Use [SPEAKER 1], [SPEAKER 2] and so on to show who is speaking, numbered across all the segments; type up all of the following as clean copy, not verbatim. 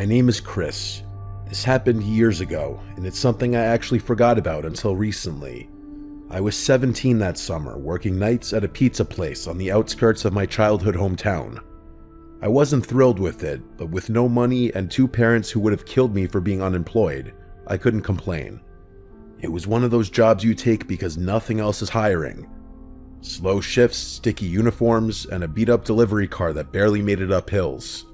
[SPEAKER 1] name is Chris. This happened years ago, and it's something I actually forgot about until recently. I was 17 that summer, working nights at a pizza place on the outskirts of my childhood hometown. I wasn't thrilled with it, but with no money and two parents who would have killed me for being unemployed, I couldn't complain. It was one of those jobs you take because nothing else is hiring. Slow shifts, sticky uniforms, and a beat-up delivery car that barely made it up hills.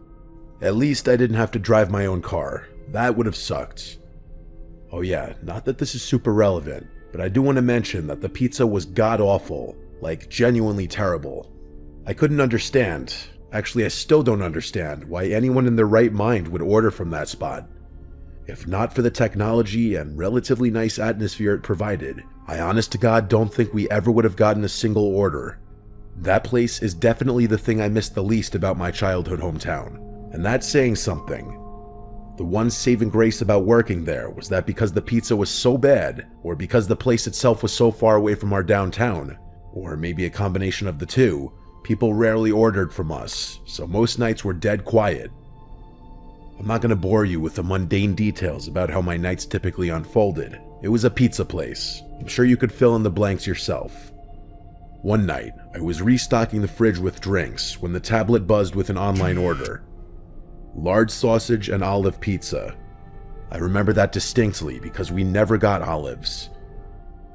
[SPEAKER 1] At least I didn't have to drive my own car. That would have sucked. Oh yeah, not that this is super relevant, but I do want to mention that the pizza was god-awful, like genuinely terrible. I couldn't understand, actually I still don't understand, why anyone in their right mind would order from that spot. If not for the technology and relatively nice atmosphere it provided, I honest to God don't think we ever would have gotten a single order. That place is definitely the thing I missed the least about my childhood hometown, and that's saying something. The one saving grace about working there was that because the pizza was so bad, or because the place itself was so far away from our downtown, or maybe a combination of the two, people rarely ordered from us, so most nights were dead quiet. I'm not going to bore you with the mundane details about how my nights typically unfolded. It was a pizza place. I'm sure you could fill in the blanks yourself. One night, I was restocking the fridge with drinks when the tablet buzzed with an online order. Large sausage and olive pizza. I remember that distinctly because we never got olives.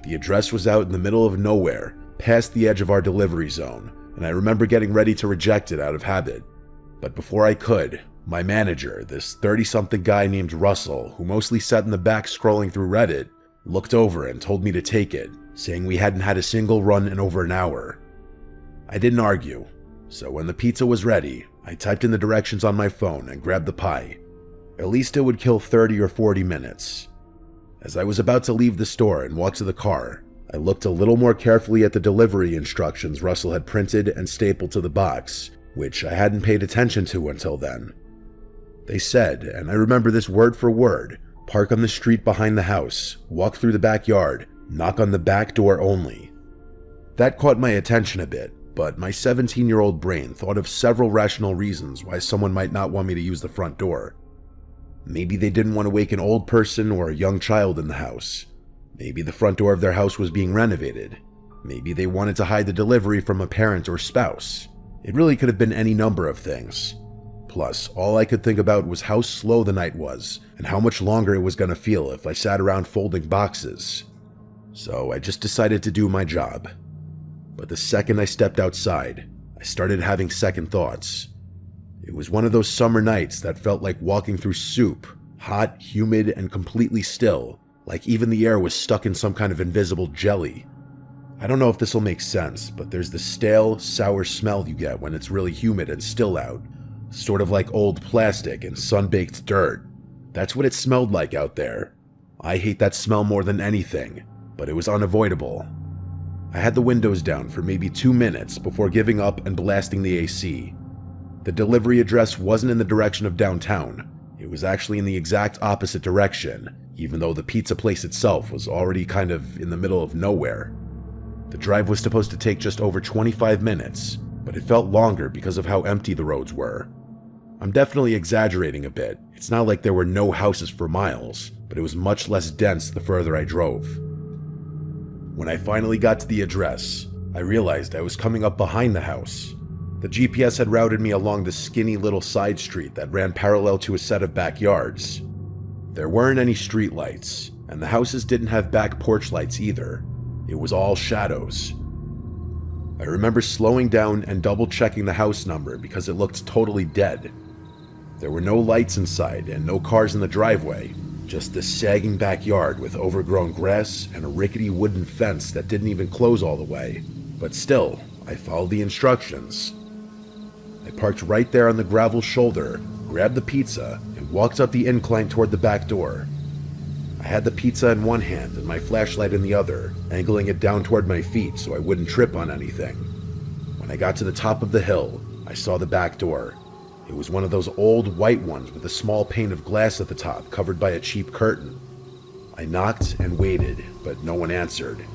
[SPEAKER 1] The address was out in the middle of nowhere, past the edge of our delivery zone, and I remember getting ready to reject it out of habit. But before I could, my manager, this 30-something guy named Russell, who mostly sat in the back scrolling through Reddit, looked over and told me to take it, saying we hadn't had a single run in over an hour. I didn't argue, so when the pizza was ready, I typed in the directions on my phone and grabbed the pie. At least it would kill 30 or 40 minutes. As I was about to leave the store and walk to the car, I looked a little more carefully at the delivery instructions Russell had printed and stapled to the box, which I hadn't paid attention to until then. They said, and I remember this word for word, park on the street behind the house, walk through the backyard, knock on the back door only. That caught my attention a bit, but my 17-year-old brain thought of several rational reasons why someone might not want me to use the front door. Maybe they didn't want to wake an old person or a young child in the house. Maybe the front door of their house was being renovated. Maybe they wanted to hide the delivery from a parent or spouse. It really could have been any number of things. Plus, all I could think about was how slow the night was, and how much longer it was going to feel if I sat around folding boxes. So I just decided to do my job. But the second I stepped outside, I started having second thoughts. It was one of those summer nights that felt like walking through soup, hot, humid, and completely still, like even the air was stuck in some kind of invisible jelly. I don't know if this will make sense, but there's the stale, sour smell you get when it's really humid and still out, sort of like old plastic and sun-baked dirt. That's what it smelled like out there. I hate that smell more than anything, but it was unavoidable. I had the windows down for maybe 2 minutes before giving up and blasting the AC. The delivery address wasn't in the direction of downtown. It was actually in the exact opposite direction, even though the pizza place itself was already kind of in the middle of nowhere. The drive was supposed to take just over 25 minutes, but it felt longer because of how empty the roads were. I'm definitely exaggerating a bit. It's not like there were no houses for miles, but it was much less dense the further I drove. When I finally got to the address, I realized I was coming up behind the house. The GPS had routed me along the skinny little side street that ran parallel to a set of backyards. There weren't any street lights, and the houses didn't have back porch lights either. It was all shadows. I remember slowing down and double-checking the house number because it looked totally dead. There were no lights inside and no cars in the driveway, just this sagging backyard with overgrown grass and a rickety wooden fence that didn't even close all the way. But still, I followed the instructions. I parked right there on the gravel shoulder, grabbed the pizza, and walked up the incline toward the back door. I had the pizza in one hand and my flashlight in the other, angling it down toward my feet so I wouldn't trip on anything. When I got to the top of the hill, I saw the back door. It was one of those old white ones with a small pane of glass at the top covered by a cheap curtain. I knocked and waited, but no one answered.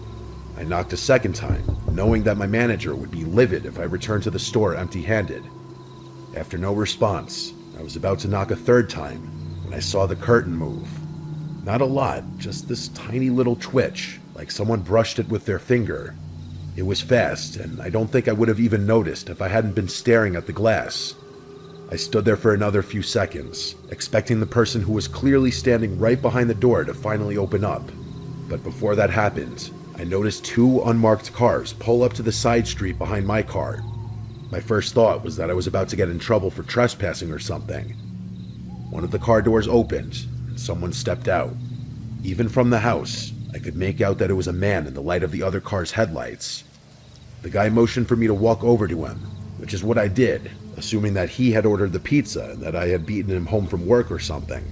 [SPEAKER 1] I knocked a second time, knowing that my manager would be livid if I returned to the store empty-handed. After no response, I I was about to knock a third time when I saw the curtain move. Not a lot, just this tiny little twitch, like someone brushed it with their finger. It was fast, and I don't think I would have even noticed if I hadn't been staring at the glass. I stood there for another few seconds, expecting the person who was clearly standing right behind the door to finally open up. But before that happened, I noticed two unmarked cars pull up to the side street behind my car. My first thought was that I was about to get in trouble for trespassing or something. One of the car doors opened, and someone stepped out. Even from the house, I could make out that it was a man in the light of the other car's headlights. The guy motioned for me to walk over to him, which is what I did, assuming that he had ordered the pizza and that I had beaten him home from work or something.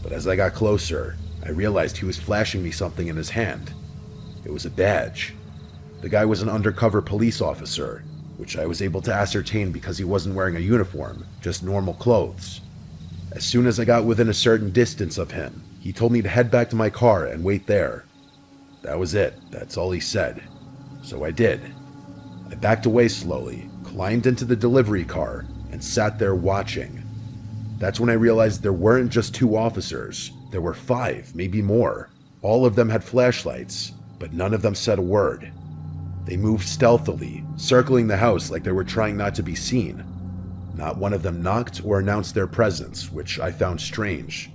[SPEAKER 1] But as I got closer, I realized he was flashing me something in his hand. It was a badge. The guy was an undercover police officer, which I was able to ascertain because he wasn't wearing a uniform, just normal clothes. As soon as I got within a certain distance of him, he told me to head back to my car and wait there. That was it. That's all he said. So I did. I backed away slowly, climbed into the delivery car, and sat there watching. That's when I realized there weren't just two officers. There were 5, maybe more. All of them had flashlights, but none of them said a word. They moved stealthily, circling the house like they were trying not to be seen. Not one of them knocked or announced their presence, which I found strange.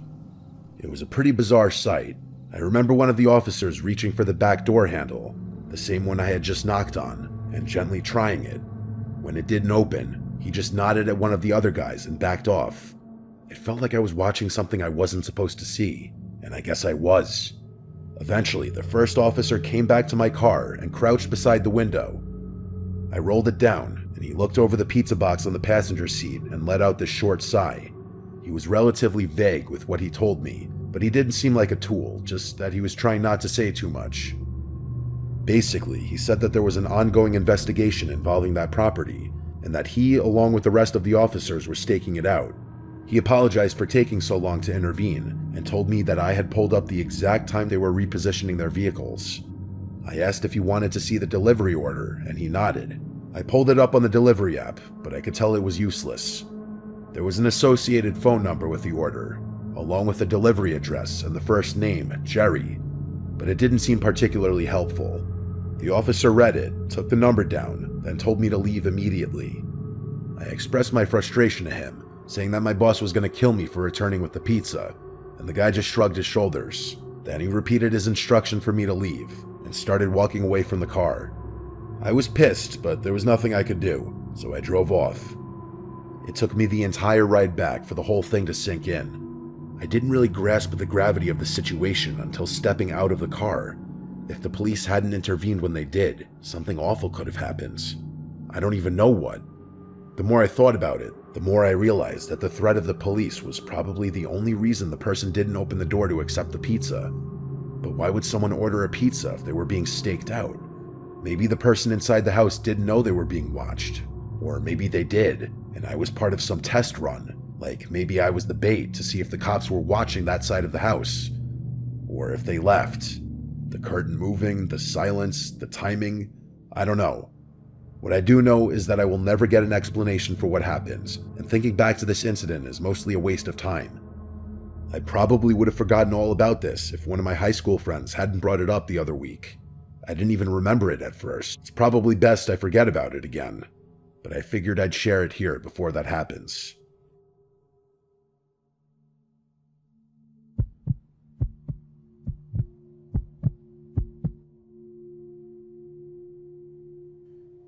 [SPEAKER 1] It was a pretty bizarre sight. I remember one of the officers reaching for the back door handle, the same one I had just knocked on, and gently trying it. When it didn't open, he just nodded at one of the other guys and backed off. It felt like I was watching something I wasn't supposed to see, and I guess I was. Eventually, the first officer came back to my car and crouched beside the window. I rolled it down, and he looked over the pizza box on the passenger seat and let out this short sigh. He was relatively vague with what he told me, but he didn't seem like a tool, just that he was trying not to say too much. Basically, he said that there was an ongoing investigation involving that property, and that he, along with the rest of the officers, were staking it out. He apologized for taking so long to intervene, and told me that I had pulled up the exact time they were repositioning their vehicles. I asked if he wanted to see the delivery order, and he nodded. I pulled it up on the delivery app, but I could tell it was useless. There was an associated phone number with the order, along with the delivery address and the first name, Jerry, but it didn't seem particularly helpful. The officer read it, took the number down, then told me to leave immediately. I expressed my frustration to him, saying that my boss was going to kill me for returning with the pizza, and the guy just shrugged his shoulders. Then he repeated his instruction for me to leave, and started walking away from the car. I was pissed, but there was nothing I could do, so I drove off. It took me the entire ride back for the whole thing to sink in. I didn't really grasp the gravity of the situation until stepping out of the car. If the police hadn't intervened when they did, something awful could have happened. I don't even know what. The more I thought about it, the more I realized that the threat of the police was probably the only reason the person didn't open the door to accept the pizza. But why would someone order a pizza if they were being staked out? Maybe the person inside the house didn't know they were being watched. Or maybe they did, and I was part of some test run. Like maybe I was the bait to see if the cops were watching that side of the house. Or if they left. The curtain moving, the silence, the timing, I don't know. What I do know is that I will never get an explanation for what happened, and thinking back to this incident is mostly a waste of time. I probably would have forgotten all about this if one of my high school friends hadn't brought it up the other week. I didn't even remember it at first. It's probably best I forget about it again, but I figured I'd share it here before that happens.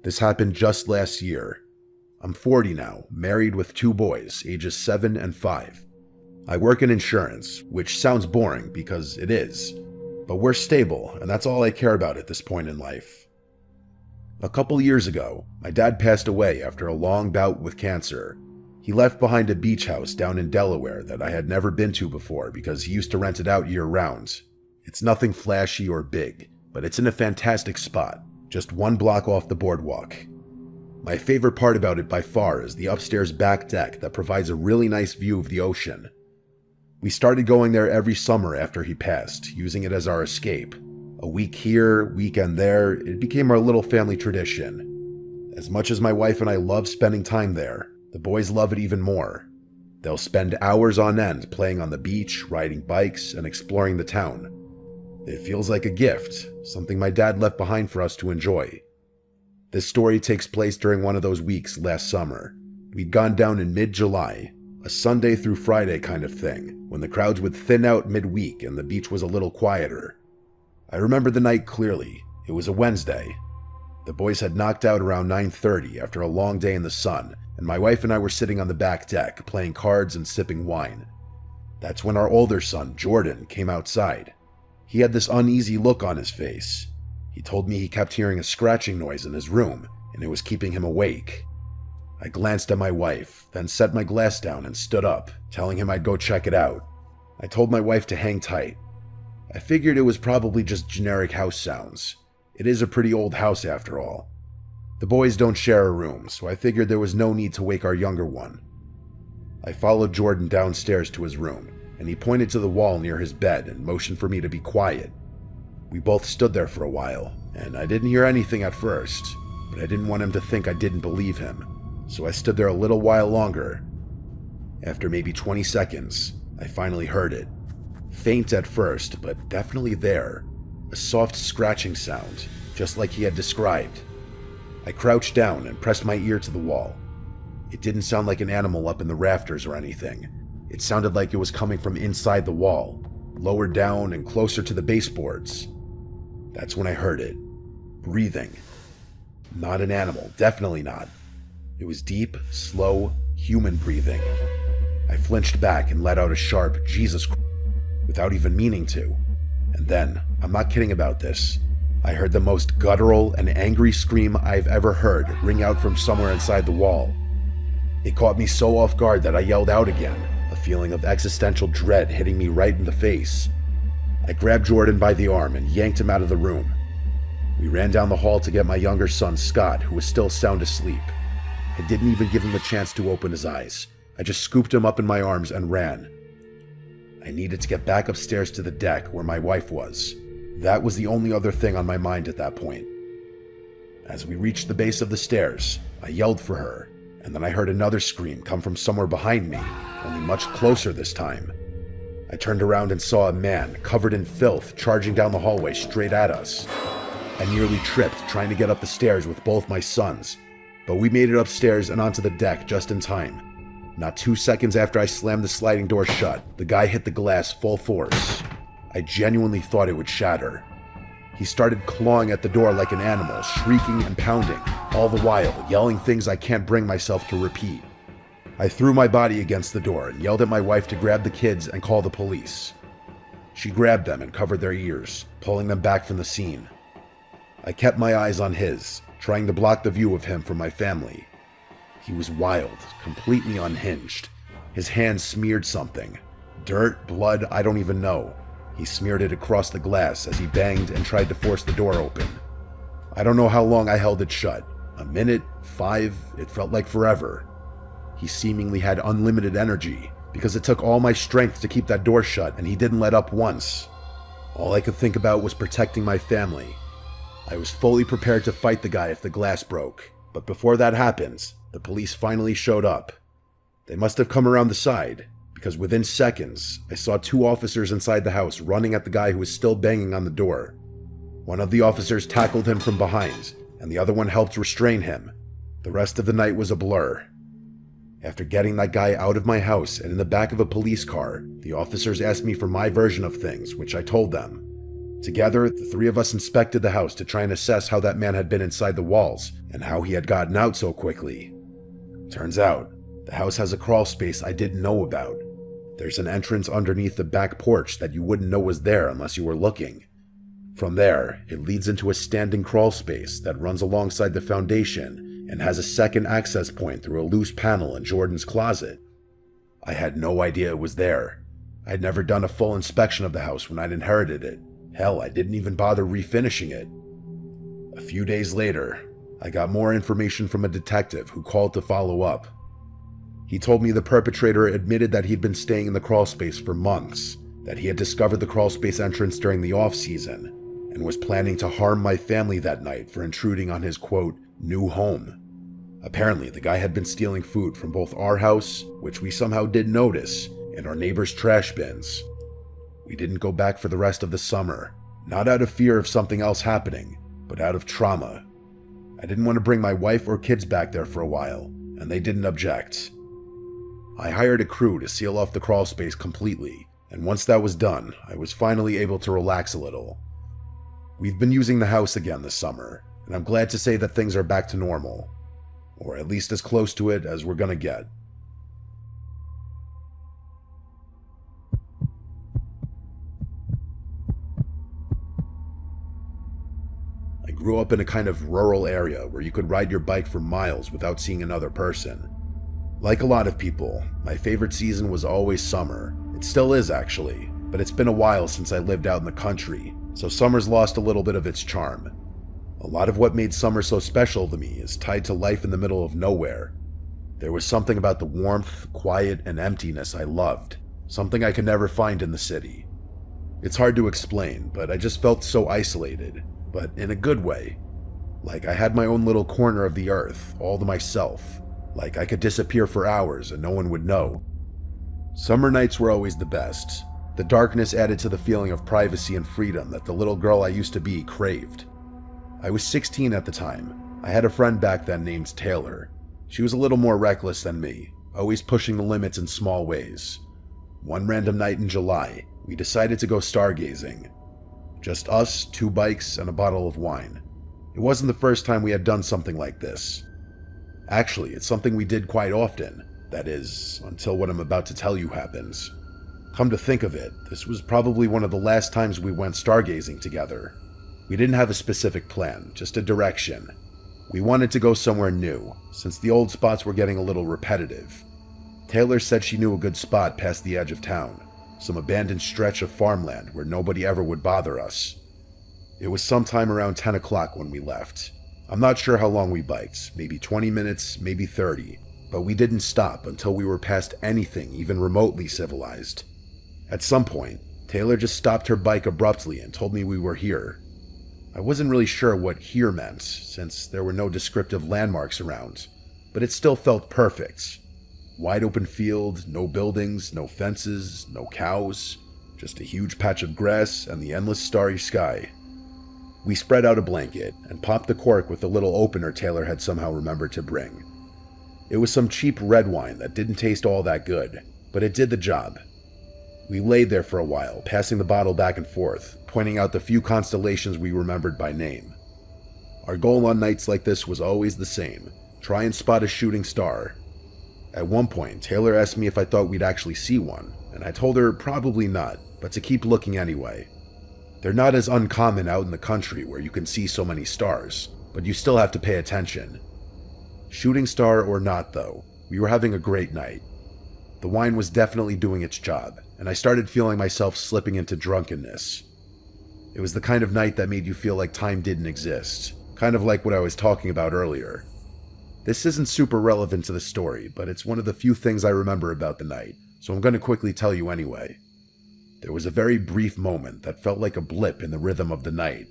[SPEAKER 1] This happened just last year. I'm 40 now, married with 2 boys, ages 7 and 5. I work in insurance, which sounds boring because it is, but we're stable, and that's all I care about at this point in life. A couple years ago, my dad passed away after a long bout with cancer. He left behind a beach house down in Delaware that I had never been to before because he used to rent it out year-round. It's nothing flashy or big, but it's in a fantastic spot, just 1 block off the boardwalk. My favorite part about it by far is the upstairs back deck that provides a really nice view of the ocean. We started going there every summer after he passed, using it as our escape. A week here, weekend there, it became our little family tradition. As much as my wife and I love spending time there, the boys love it even more. They'll spend hours on end playing on the beach, riding bikes, and exploring the town. It feels like a gift, something my dad left behind for us to enjoy. This story takes place during one of those weeks last summer. We'd gone down in mid-July, a Sunday through Friday kind of thing, when the crowds would thin out midweek and the beach was a little quieter. I remember the night clearly. It was a Wednesday. The boys had knocked out around 9:30 after a long day in the sun, and my wife and I were sitting on the back deck, playing cards and sipping wine. That's when our older son, Jordan, came outside. He had this uneasy look on his face. He told me he kept hearing a scratching noise in his room, and it was keeping him awake. I glanced at my wife, then set my glass down and stood up, telling him I'd go check it out. I told my wife to hang tight. I figured it was probably just generic house sounds. It is a pretty old house after all. The boys don't share a room, so I figured there was no need to wake our younger one. I followed Jordan downstairs to his room, and he pointed to the wall near his bed and motioned for me to be quiet. We both stood there for a while, and I didn't hear anything at first, but I didn't want him to think I didn't believe him, so I stood there a little while longer. After maybe 20 seconds, I finally heard it. Faint at first, but definitely there. A soft scratching sound, just like he had described. I crouched down and pressed my ear to the wall. It didn't sound like an animal up in the rafters or anything. It sounded like it was coming from inside the wall, lower down and closer to the baseboards. That's when I heard it. Breathing. Not an animal, definitely not. It was deep, slow, human breathing. I flinched back and let out a sharp "Jesus Christ," without even meaning to. And then, I'm not kidding about this, I heard the most guttural and angry scream I've ever heard ring out from somewhere inside the wall. It caught me so off guard that I yelled out again, a feeling of existential dread hitting me right in the face. I grabbed Jordan by the arm and yanked him out of the room. We ran down the hall to get my younger son, Scott, who was still sound asleep. I didn't even give him a chance to open his eyes. I just scooped him up in my arms and ran. I needed to get back upstairs to the deck where my wife was. That was the only other thing on my mind at that point. As we reached the base of the stairs, I yelled for her, and then I heard another scream come from somewhere behind me, only much closer this time. I turned around and saw a man, covered in filth, charging down the hallway straight at us. I nearly tripped trying to get up the stairs with both my sons, but we made it upstairs and onto the deck just in time. Not 2 seconds after I slammed the sliding door shut, the guy hit the glass full force. I genuinely thought it would shatter. He started clawing at the door like an animal, shrieking and pounding, all the while yelling things I can't bring myself to repeat. I threw my body against the door and yelled at my wife to grab the kids and call the police. She grabbed them and covered their ears, pulling them back from the scene. I kept my eyes on his, trying to block the view of him from my family. He was wild, completely unhinged. His hands smeared something. Dirt, blood, I don't even know. He smeared it across the glass as he banged and tried to force the door open. I don't know how long I held it shut. A minute, 5, it felt like forever. He seemingly had unlimited energy, because it took all my strength to keep that door shut, and he didn't let up once. All I could think about was protecting my family. I was fully prepared to fight the guy if the glass broke, but before that happened, the police finally showed up. They must have come around the side, because within seconds, I saw 2 officers inside the house running at the guy who was still banging on the door. One of the officers tackled him from behind, and the other one helped restrain him. The rest of the night was a blur. After getting that guy out of my house and in the back of a police car, the officers asked me for my version of things, which I told them. Together, the 3 of us inspected the house to try and assess how that man had been inside the walls and how he had gotten out so quickly. Turns out, the house has a crawl space I didn't know about. There's an entrance underneath the back porch that you wouldn't know was there unless you were looking. From there, it leads into a standing crawl space that runs alongside the foundation and has a second access point through a loose panel in Jordan's closet. I had no idea it was there. I'd never done a full inspection of the house when I'd inherited it. Hell, I didn't even bother refinishing it. A few days later, I got more information from a detective who called to follow up. He told me the perpetrator admitted that he'd been staying in the crawlspace for months, that he had discovered the crawlspace entrance during the off-season, and was planning to harm my family that night for intruding on his, quote, new home. Apparently, the guy had been stealing food from both our house, which we somehow did notice, and our neighbor's trash bins. We didn't go back for the rest of the summer, not out of fear of something else happening, but out of trauma. I didn't want to bring my wife or kids back there for a while, and they didn't object. I hired a crew to seal off the crawl space completely, and once that was done, I was finally able to relax a little. We've been using the house again this summer, and I'm glad to say that things are back to normal, or at least as close to it as we're gonna get. I grew up in a kind of rural area where you could ride your bike for miles without seeing another person. Like a lot of people, my favorite season was always summer. It still is actually, but it's been a while since I lived out in the country, so summer's lost a little bit of its charm. A lot of what made summer so special to me is tied to life in the middle of nowhere. There was something about the warmth, quiet, and emptiness I loved, something I could never find in the city. It's hard to explain, but I just felt so isolated, but in a good way. Like I had my own little corner of the earth, all to myself. Like I could disappear for hours and no one would know. Summer nights were always the best. The darkness added to the feeling of privacy and freedom that the little girl I used to be craved. I was 16 at the time. I had a friend back then named Taylor. She was a little more reckless than me, always pushing the limits in small ways. One random night in July, we decided to go stargazing. Just us, 2 bikes, and a bottle of wine. It wasn't the first time we had done something like this. Actually, it's something we did quite often. That is, until what I'm about to tell you happens. Come to think of it, this was probably one of the last times we went stargazing together. We didn't have a specific plan, just a direction. We wanted to go somewhere new, since the old spots were getting a little repetitive. Taylor said she knew a good spot past the edge of town, some abandoned stretch of farmland where nobody ever would bother us. It was sometime around 10 o'clock when we left. I'm not sure how long we biked, maybe 20 minutes, maybe 30, but we didn't stop until we were past anything even remotely civilized. At some point, Taylor just stopped her bike abruptly and told me we were here. I wasn't really sure what here meant, since there were no descriptive landmarks around, but it still felt perfect. Wide open field, no buildings, no fences, no cows, just a huge patch of grass and the endless starry sky. We spread out a blanket and popped the cork with the little opener Taylor had somehow remembered to bring. It was some cheap red wine that didn't taste all that good, but it did the job. We laid there for a while, passing the bottle back and forth, pointing out the few constellations we remembered by name. Our goal on nights like this was always the same: try and spot a shooting star. At one point, Taylor asked me if I thought we'd actually see one, and I told her probably not, but to keep looking anyway. They're not as uncommon out in the country where you can see so many stars, but you still have to pay attention. Shooting star or not though, we were having a great night. The wine was definitely doing its job, and I started feeling myself slipping into drunkenness. It was the kind of night that made you feel like time didn't exist, kind of like what I was talking about earlier. This isn't super relevant to the story, but it's one of the few things I remember about the night, so I'm going to quickly tell you anyway. There was a very brief moment that felt like a blip in the rhythm of the night.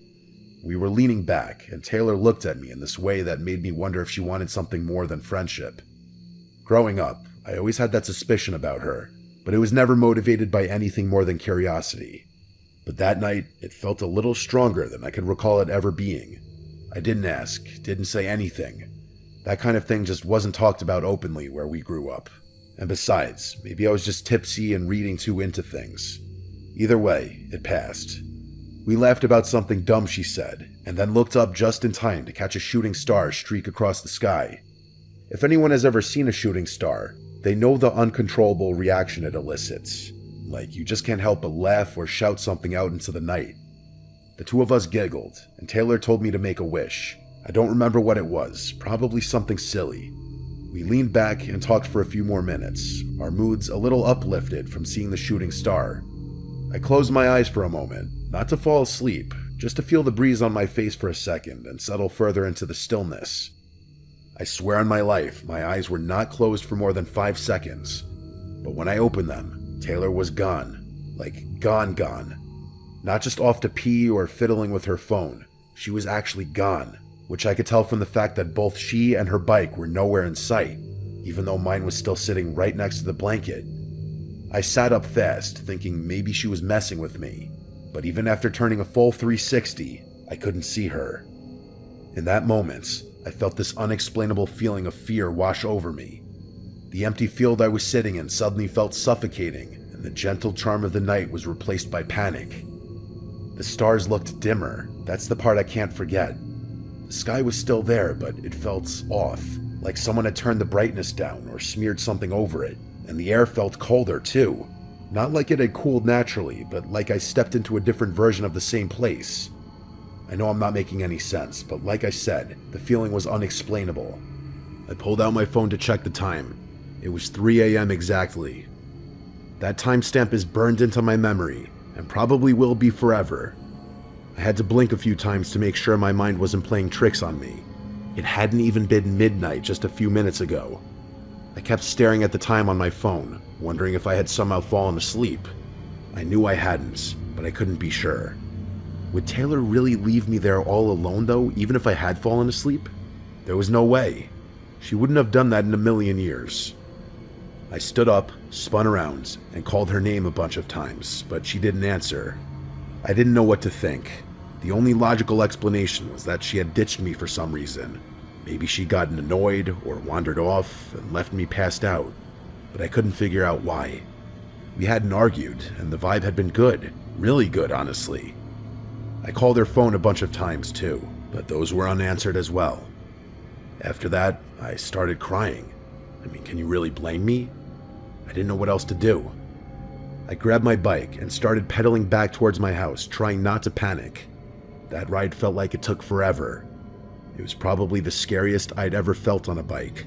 [SPEAKER 1] We were leaning back, and Taylor looked at me in this way that made me wonder if she wanted something more than friendship. Growing up, I always had that suspicion about her, but it was never motivated by anything more than curiosity. But that night, it felt a little stronger than I could recall it ever being. I didn't ask, didn't say anything. That kind of thing just wasn't talked about openly where we grew up. And besides, maybe I was just tipsy and reading too into things. Either way, it passed. We laughed about something dumb she said, and then looked up just in time to catch a shooting star streak across the sky. If anyone has ever seen a shooting star, they know the uncontrollable reaction it elicits. Like, you just can't help but laugh or shout something out into the night. The two of us giggled, and Taylor told me to make a wish. I don't remember what it was, probably something silly. We leaned back and talked for a few more minutes, our moods a little uplifted from seeing the shooting star. I closed my eyes for a moment, not to fall asleep, just to feel the breeze on my face for a second and settle further into the stillness. I swear on my life, my eyes were not closed for more than 5 seconds. But when I opened them, Taylor was gone. Like, gone. Not just off to pee or fiddling with her phone. She was actually gone. which I could tell from the fact that both she and her bike were nowhere in sight, even though mine was still sitting right next to the blanket. I sat up fast, thinking maybe she was messing with me, but even after turning a full 360, I couldn't see her. In that moment, I felt this unexplainable feeling of fear wash over me. The empty field I was sitting in suddenly felt suffocating, and the gentle charm of the night was replaced by panic. The stars looked dimmer, that's the part I can't forget. The sky was still there, but it felt off, like someone had turned the brightness down or smeared something over it, and the air felt colder too. Not like it had cooled naturally, but like I stepped into a different version of the same place. I know I'm not making any sense, but like I said, the feeling was unexplainable. I pulled out my phone to check the time. It was 3 a.m. exactly. That timestamp is burned into my memory, and probably will be forever. I had to blink a few times to make sure my mind wasn't playing tricks on me. It hadn't even been midnight just a few minutes ago. I kept staring at the time on my phone, wondering if I had somehow fallen asleep. I knew I hadn't, but I couldn't be sure. Would Taylor really leave me there all alone though, even if I had fallen asleep? There was no way. She wouldn't have done that in a million years. I stood up, spun around, and called her name a bunch of times, but she didn't answer. I didn't know what to think. The only logical explanation was that she had ditched me for some reason. Maybe she'd gotten annoyed or wandered off and left me passed out, but I couldn't figure out why. We hadn't argued, and the vibe had been good, really good honestly. I called her phone a bunch of times too, but those were unanswered as well. After that, I started crying. I mean, can you really blame me? I didn't know what else to do. I grabbed my bike and started pedaling back towards my house, trying not to panic. That ride felt like it took forever. It was probably the scariest I'd ever felt on a bike.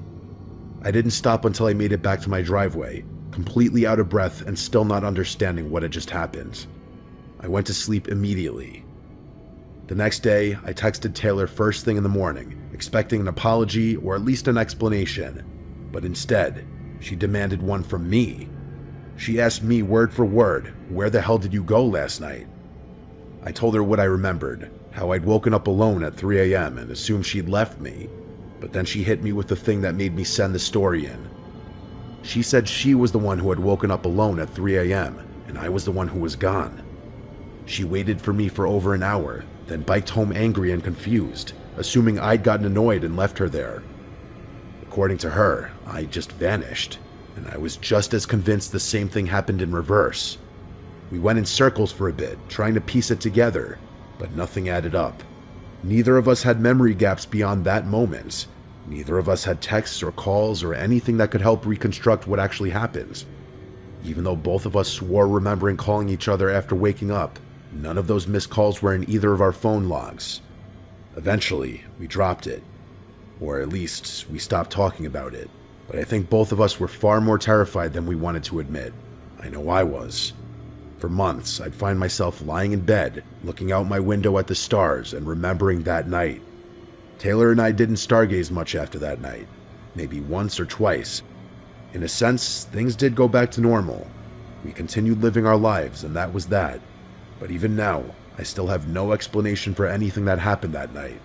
[SPEAKER 1] I didn't stop until I made it back to my driveway, completely out of breath and still not understanding what had just happened. I went to sleep immediately. The next day, I texted Taylor first thing in the morning, expecting an apology or at least an explanation, but instead, she demanded one from me. She asked me word for word, "Where the hell did you go last night?" I told her what I remembered, how I'd woken up alone at 3 a.m. and assumed she'd left me, but then she hit me with the thing that made me send the story in. She said she was the one who had woken up alone at 3 a.m., and I was the one who was gone. She waited for me for over an hour, then biked home angry and confused, assuming I'd gotten annoyed and left her there. According to her, I just vanished, and I was just as convinced the same thing happened in reverse. We went in circles for a bit, trying to piece it together, but nothing added up. Neither of us had memory gaps beyond that moment. Neither of us had texts or calls or anything that could help reconstruct what actually happened. Even though both of us swore remembering calling each other after waking up, none of those missed calls were in either of our phone logs. Eventually, we dropped it. Or at least, we stopped talking about it. But I think both of us were far more terrified than we wanted to admit. I know I was. For months, I'd find myself lying in bed, looking out my window at the stars and remembering that night. Taylor and I didn't stargaze much after that night. Maybe once or twice. In a sense, things did go back to normal. We continued living our lives, and that was that. But even now, I still have no explanation for anything that happened that night.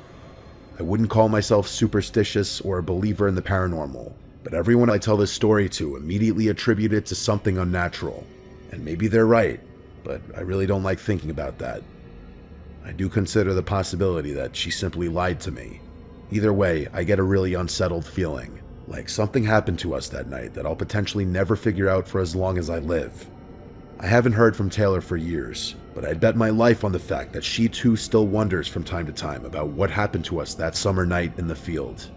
[SPEAKER 1] I wouldn't call myself superstitious or a believer in the paranormal, but everyone I tell this story to immediately attribute it to something unnatural. And maybe they're right, but I really don't like thinking about that. I do consider the possibility that she simply lied to me. Either way, I get a really unsettled feeling, like something happened to us that night that I'll potentially never figure out for as long as I live. I haven't heard from Taylor for years, but I'd bet my life on the fact that she too still wonders from time to time about what happened to us that summer night in the field.